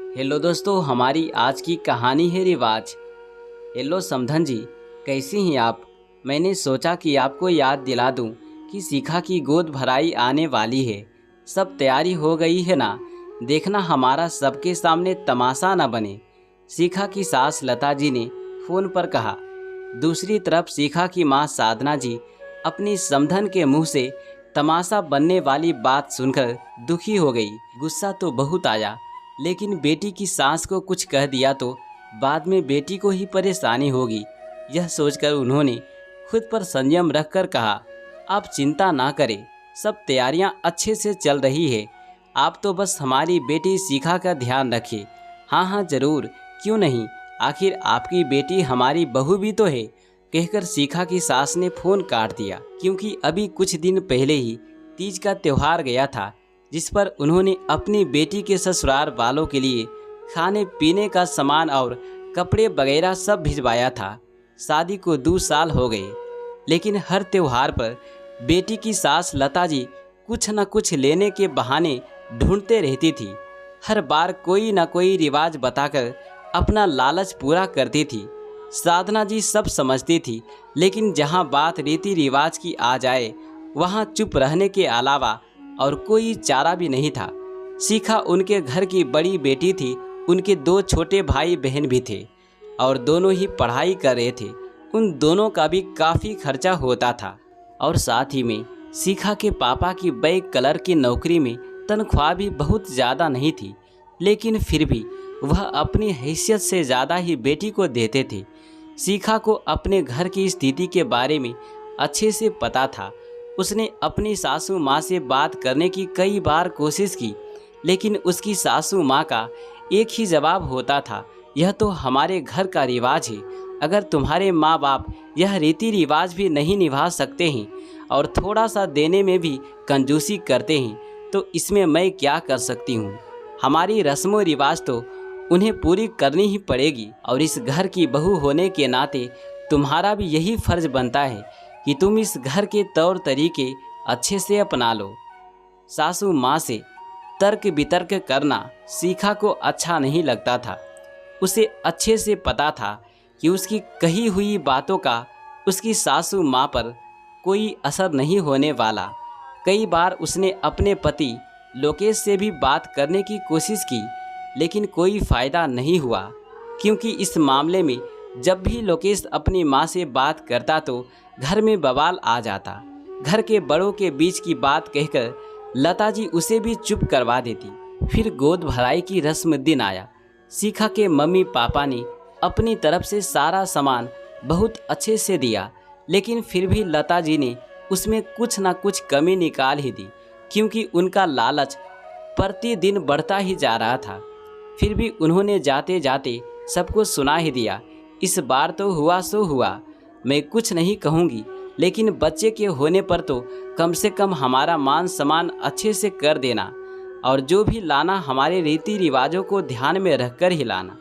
Hello दोस्तों, हमारी आज की कहानी है रिवाज। हेलो समधन जी, कैसी हैं आप? मैंने सोचा कि आपको याद दिला दूं कि शिखा की गोद भराई आने वाली है। सब तैयारी हो गई है ना? देखना हमारा सबके सामने तमाशा ना बने। शिखा की सास लता जी ने फोन पर कहा। दूसरी तरफ शिखा की मां साधना जी अपनी समधन के मुंह से तमाशा बनने वाली बात सुनकर दुखी हो गई। गुस्सा तो बहुत आया, लेकिन बेटी की सास को कुछ कह दिया तो बाद में बेटी को ही परेशानी होगी। यह सोचकर उन्होंने खुद पर संयम रखकर कहा, आप चिंता ना करें, सब तैयारियां अच्छे से चल रही है। आप तो बस हमारी बेटी शिखा का ध्यान रखिए। हाँ हाँ जरूर, क्यों नहीं, आखिर आपकी बेटी हमारी बहू भी तो है। कहकर शिखा की सास ने फोन काट दिया, क्योंकि अभी कुछ दिन पहले ही तीज का त्योहार गया था, जिस पर उन्होंने अपनी बेटी के ससुराल वालों के लिए खाने पीने का सामान और कपड़े वगैरह सब भिजवाया था। शादी को 2 साल हो गए, लेकिन हर त्योहार पर बेटी की सास लता जी कुछ न कुछ लेने के बहाने ढूंढते रहती थी। हर बार कोई न कोई रिवाज बताकर अपना लालच पूरा करती थी। साधना जी सब समझती थी, लेकिन जहाँ बात रीति रिवाज की आ जाए वहाँ चुप रहने के अलावा और कोई चारा भी नहीं था। शिखा उनके घर की बड़ी बेटी थी। उनके 2 छोटे भाई बहन भी थे और दोनों ही पढ़ाई कर रहे थे। उन दोनों का भी काफ़ी खर्चा होता था और साथ ही में शिखा के पापा की बैग कलर की नौकरी में तनख्वाह भी बहुत ज़्यादा नहीं थी, लेकिन फिर भी वह अपनी हैसियत से ज़्यादा ही बेटी को देते थे। शिखा को अपने घर की स्थिति के बारे में अच्छे से पता था। उसने अपनी सासू माँ से बात करने की कई बार कोशिश की, लेकिन उसकी सासू माँ का एक ही जवाब होता था, यह तो हमारे घर का रिवाज है। अगर तुम्हारे माँ बाप यह रीति रिवाज भी नहीं निभा सकते हैं और थोड़ा सा देने में भी कंजूसी करते हैं, तो इसमें मैं क्या कर सकती हूँ। हमारी रस्मों रिवाज तो उन्हें पूरी करनी ही पड़ेगी और इस घर की बहू होने के नाते तुम्हारा भी यही फर्ज बनता है कि तुम इस घर के तौर तरीके अच्छे से अपना लो। सासू माँ से तर्क वितर्क करना शिखा को अच्छा नहीं लगता था। उसे अच्छे से पता था कि उसकी कही हुई बातों का उसकी सासू माँ पर कोई असर नहीं होने वाला। कई बार उसने अपने पति लोकेश से भी बात करने की कोशिश की, लेकिन कोई फ़ायदा नहीं हुआ, क्योंकि इस मामले में जब भी लोकेश अपनी माँ से बात करता तो घर में बवाल आ जाता। घर के बड़ों के बीच की बात कहकर लता जी उसे भी चुप करवा देती। फिर गोद भराई की रस्म दिन आया। शिखा के मम्मी पापा ने अपनी तरफ से सारा सामान बहुत अच्छे से दिया, लेकिन फिर भी लता जी ने उसमें कुछ ना कुछ कमी निकाल ही दी, क्योंकि उनका लालच प्रतिदिन बढ़ता ही जा रहा था। फिर भी उन्होंने जाते जाते सबको सुना ही दिया। इस बार तो हुआ सो हुआ, मैं कुछ नहीं कहूँगी, लेकिन बच्चे के होने पर तो कम से कम हमारा मान सम्मान अच्छे से कर देना, और जो भी लाना हमारे रीति रिवाजों को ध्यान में रखकर ही लाना।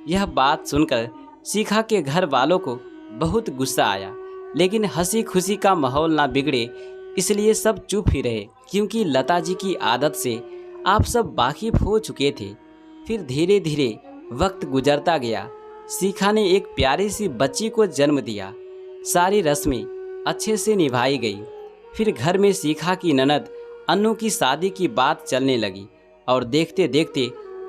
यह बात सुनकर शिखा के घर वालों को बहुत गुस्सा आया, लेकिन हंसी खुशी का माहौल ना बिगड़े इसलिए सब चुप ही रहे, क्योंकि लता जी की आदत से आप सब वाकिफ हो चुके थे। फिर धीरे धीरे वक्त गुजरता गया। शिखा ने एक प्यारी सी बच्ची को जन्म दिया। सारी रस्में अच्छे से निभाई गई। फिर घर में शिखा की ननद अन्नू की शादी की बात चलने लगी और देखते देखते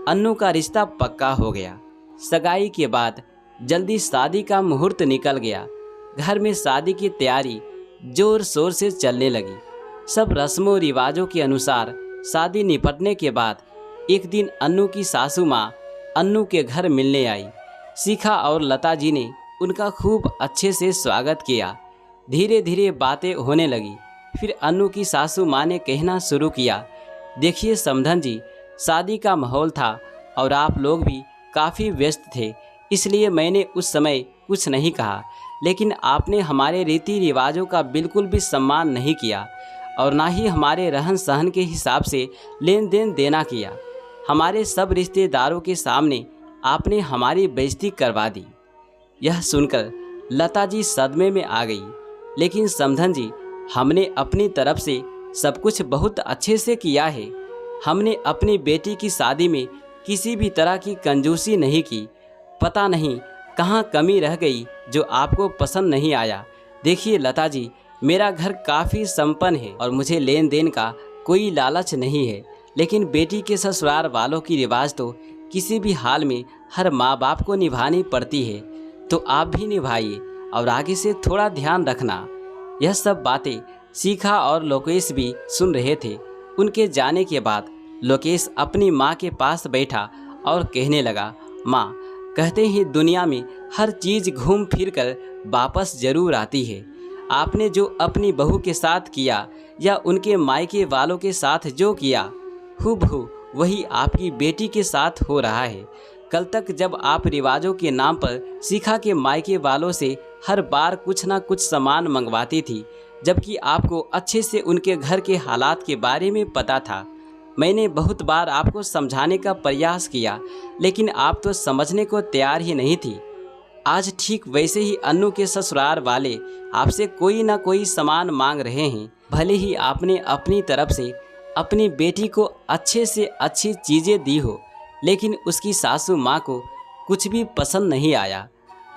अन्नू का रिश्ता पक्का हो गया। सगाई के बाद जल्दी शादी का मुहूर्त निकल गया। घर में शादी की तैयारी जोर शोर से चलने लगी। सब रस्मों रिवाजों के अनुसार शादी निपटने के बाद एक दिन अन्नू की सासू माँ अन्नू के घर मिलने आई। शिखा और लता जी ने उनका खूब अच्छे से स्वागत किया। धीरे धीरे बातें होने लगी। फिर अन्नू की सासू माँ ने कहना शुरू किया, देखिए समधन जी, शादी का माहौल था और आप लोग भी काफ़ी व्यस्त थे, इसलिए मैंने उस समय कुछ नहीं कहा, लेकिन आपने हमारे रीति रिवाजों का बिल्कुल भी सम्मान नहीं किया और ना ही हमारे रहन सहन के हिसाब से लेन देन देना किया। हमारे सब रिश्तेदारों के सामने आपने हमारी बेइज्जती करवा दी। यह सुनकर लता जी सदमे में आ गई। लेकिन समधन जी, हमने अपनी तरफ से सब कुछ बहुत अच्छे से किया है। हमने अपनी बेटी की शादी में किसी भी तरह की कंजूसी नहीं की। पता नहीं कहाँ कमी रह गई जो आपको पसंद नहीं आया। देखिए लता जी, मेरा घर काफ़ी संपन्न है और मुझे लेन देन का कोई लालच नहीं है, लेकिन बेटी के ससुराल वालों की रिवाज तो किसी भी हाल में हर माँ बाप को निभानी पड़ती है। तो आप भी निभाइए और आगे से थोड़ा ध्यान रखना। यह सब बातें शिखा और लोकेश भी सुन रहे थे। उनके जाने के बाद लोकेश अपनी माँ के पास बैठा और कहने लगा, माँ, कहते हैं दुनिया में हर चीज़ घूम फिर कर वापस जरूर आती है। आपने जो अपनी बहू के साथ किया या उनके मायके वालों के साथ जो किया, हूबहू वही आपकी बेटी के साथ हो रहा है। कल तक जब आप रिवाजों के नाम पर शिखा के मायके वालों से हर बार कुछ ना कुछ सामान मंगवाती थी, जबकि आपको अच्छे से उनके घर के हालात के बारे में पता था। मैंने बहुत बार आपको समझाने का प्रयास किया, लेकिन आप तो समझने को तैयार ही नहीं थी। आज ठीक वैसे ही अन्नू के ससुराल वाले आपसे कोई ना कोई सामान मांग रहे हैं। भले ही आपने अपनी तरफ से अपनी बेटी को अच्छे से अच्छी चीज़ें दी हो, लेकिन उसकी सासू माँ को कुछ भी पसंद नहीं आया।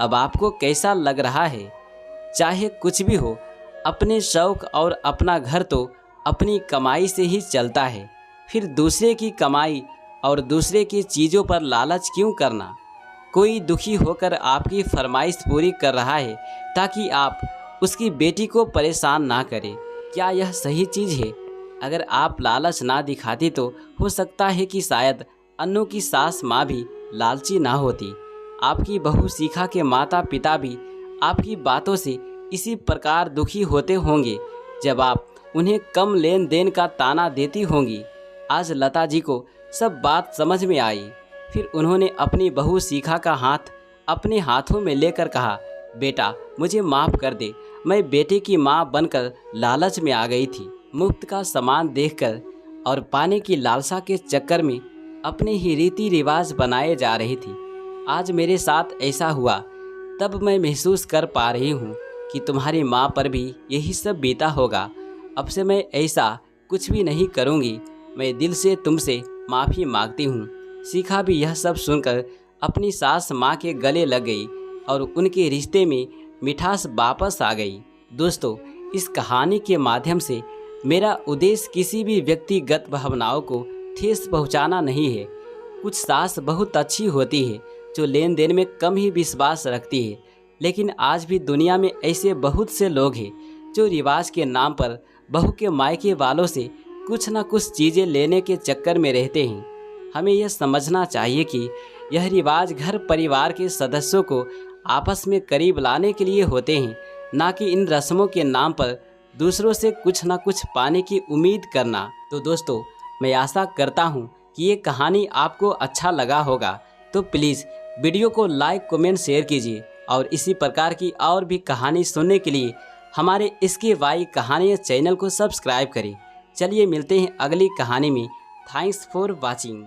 अब आपको कैसा लग रहा है? चाहे कुछ भी हो, अपने शौक़ और अपना घर तो अपनी कमाई से ही चलता है। फिर दूसरे की कमाई और दूसरे की चीज़ों पर लालच क्यों करना? कोई दुखी होकर आपकी फरमाइश पूरी कर रहा है ताकि आप उसकी बेटी को परेशान ना करें। क्या यह सही चीज़ है? अगर आप लालच ना दिखाती तो हो सकता है कि शायद अन्नू की सास माँ भी लालची ना होती। आपकी बहू शिखा के माता पिता भी आपकी बातों से इसी प्रकार दुखी होते होंगे जब आप उन्हें कम लेन देन का ताना देती होंगी। आज लता जी को सब बात समझ में आई। फिर उन्होंने अपनी बहू शिखा का हाथ अपने हाथों में लेकर कहा, बेटा मुझे माफ़ कर दे, मैं बेटे की माँ बनकर लालच में आ गई थी। मुफ्त का सामान देखकर और पाने की लालसा के चक्कर में अपने ही रीति रिवाज बनाए जा रही थी। आज मेरे साथ ऐसा हुआ, तब मैं महसूस कर पा रही हूँ कि तुम्हारी माँ पर भी यही सब बीता होगा। अब से मैं ऐसा कुछ भी नहीं करूँगी। मैं दिल से तुमसे माफ़ी मांगती हूँ। शिखा भी यह सब सुनकर अपनी सास माँ के गले लग गई और उनके रिश्ते में मिठास वापस आ गई। दोस्तों, इस कहानी के माध्यम से मेरा उद्देश्य किसी भी व्यक्तिगत भावनाओं को ठेस पहुँचाना नहीं है। कुछ सास बहुत अच्छी होती है जो लेन देन में कम ही विश्वास रखती है, लेकिन आज भी दुनिया में ऐसे बहुत से लोग हैं जो रिवाज के नाम पर बहू के मायके वालों से कुछ ना कुछ चीज़ें लेने के चक्कर में रहते हैं। हमें यह समझना चाहिए कि यह रिवाज घर परिवार के सदस्यों को आपस में करीब लाने के लिए होते हैं, ना कि इन रस्मों के नाम पर दूसरों से कुछ ना कुछ पाने की उम्मीद करना। तो दोस्तों, मैं आशा करता हूँ कि ये कहानी आपको अच्छा लगा होगा। तो प्लीज़ वीडियो को लाइक, कमेंट, शेयर कीजिए और इसी प्रकार की और भी कहानी सुनने के लिए हमारे इसके वाई कहानियाँ चैनल को सब्सक्राइब करें। चलिए मिलते हैं अगली कहानी में। Thanks for watching.